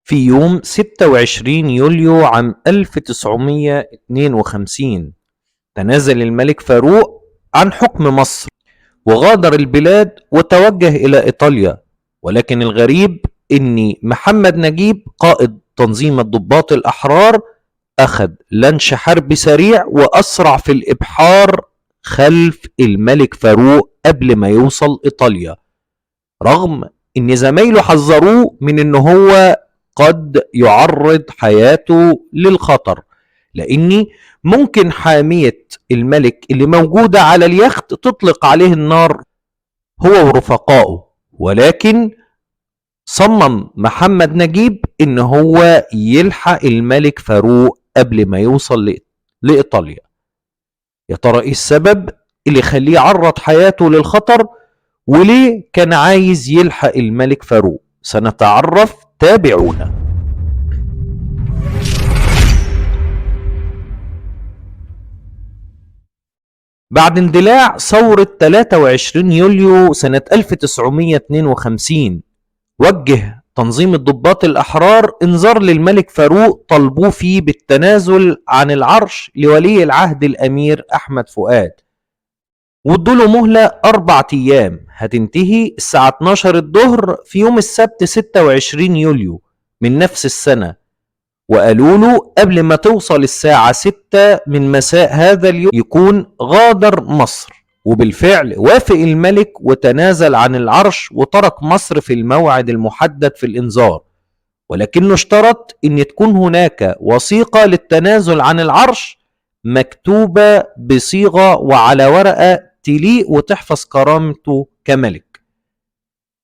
في يوم 26 يوليو عام 1952 تنازل الملك فاروق عن حكم مصر وغادر البلاد وتوجه إلى إيطاليا. ولكن الغريب إن محمد نجيب قائد تنظيم الضباط الأحرار أخذ لانش حربي سريع وأسرع في الإبحار خلف الملك فاروق قبل ما يوصل إيطاليا، رغم إن زمايله حذروه من إن هو قد يعرض حياته للخطر، لأن ممكن حامية الملك اللي موجودة على اليخت تطلق عليه النار هو ورفقائه. ولكن صمم محمد نجيب إن هو يلحق الملك فاروق قبل ما يوصل لإيطاليا. يا ترى إيه السبب اللي يخليه عرض حياته للخطر، وليه كان عايز يلحق الملك فاروق؟ سنتعرف، تابعونا. بعد اندلاع ثورة 23 يوليو سنة 1952 وجه تنظيم الضباط الأحرار انذار للملك فاروق طلبوه فيه بالتنازل عن العرش لولي العهد الأمير أحمد فؤاد، وادوله مهلة 4 أيام هتنتهي الساعة 12 الظهر في يوم السبت 26 يوليو من نفس السنة، وقالوا له قبل ما توصل الساعة 6 من مساء هذا اليوم يكون غادر مصر. وبالفعل وافق الملك وتنازل عن العرش وترك مصر في الموعد المحدد في الإنذار، ولكنه اشترط ان تكون هناك وثيقة للتنازل عن العرش مكتوبة بصيغة وعلى ورقة تليق وتحفظ كرامته كملك،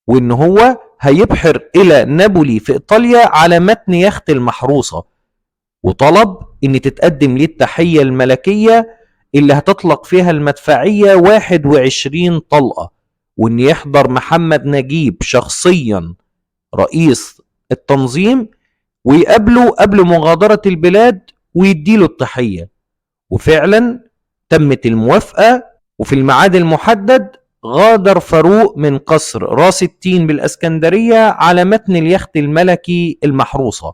وان هو هيبحر الى نابولي في ايطاليا على متن يخت المحروسة، وطلب ان تتقدم ليه التحية الملكية اللي هتطلق فيها المدفعية 21 طلقة، وان يحضر محمد نجيب شخصيا رئيس التنظيم ويقابله قبل مغادرة البلاد ويديله التحية. وفعلا تمت الموافقة، وفي الميعاد المحدد غادر فاروق من قصر راس التين بالاسكندرية على متن اليخت الملكي المحروسة،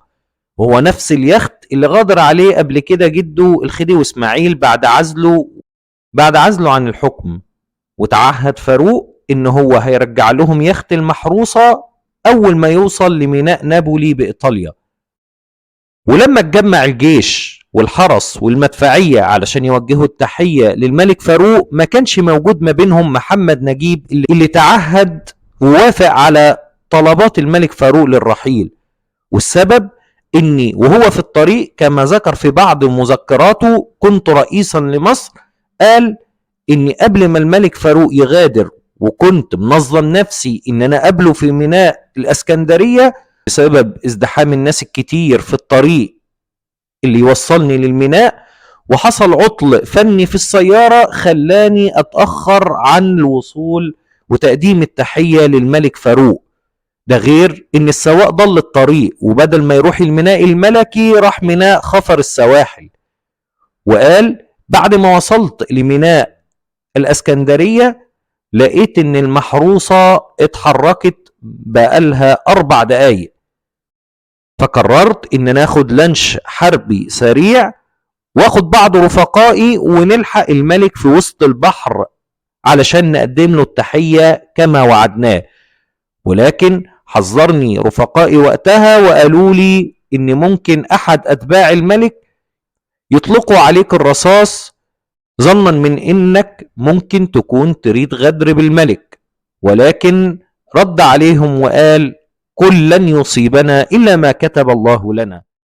وهو نفس اليخت اللي غادر عليه قبل كده جده الخديوي اسماعيل بعد عزله عن الحكم. وتعهد فاروق ان هو هيرجع لهم يخت المحروسة اول ما يوصل لميناء نابولي بايطاليا. ولما اتجمع الجيش والحرس والمدفعية علشان يوجهوا التحية للملك فاروق ما كانش موجود ما بينهم محمد نجيب اللي تعهد ووافق على طلبات الملك فاروق للرحيل. والسبب اني وهو في الطريق كما ذكر في بعض مذكراته كنت رئيسا لمصر، قال اني قبل ما الملك فاروق يغادر وكنت منظم نفسي ان انا قابله في ميناء الاسكندرية بسبب ازدحام الناس الكتير في الطريق اللي يوصلني للميناء، وحصل عطل فني في السيارة خلاني اتأخر عن الوصول وتقديم التحية للملك فاروق. ده غير ان السواق ضل الطريق وبدل ما يروح الميناء الملكي راح ميناء خفر السواحل. وقال بعد ما وصلت لميناء الاسكندرية لقيت ان المحروسة اتحركت بقالها 4 دقايق، فقررت ان ناخد لانش حربي سريع واخد بعض رفقائي ونلحق الملك في وسط البحر علشان نقدم له التحية كما وعدناه. ولكن حذرني رفقائي وقتها وقالوا لي ان ممكن احد اتباع الملك يطلقوا عليك الرصاص ظنا من انك ممكن تكون تريد غدر بالملك، ولكن رد عليهم وقال: قل لن يصيبنا الا ما كتب الله لنا.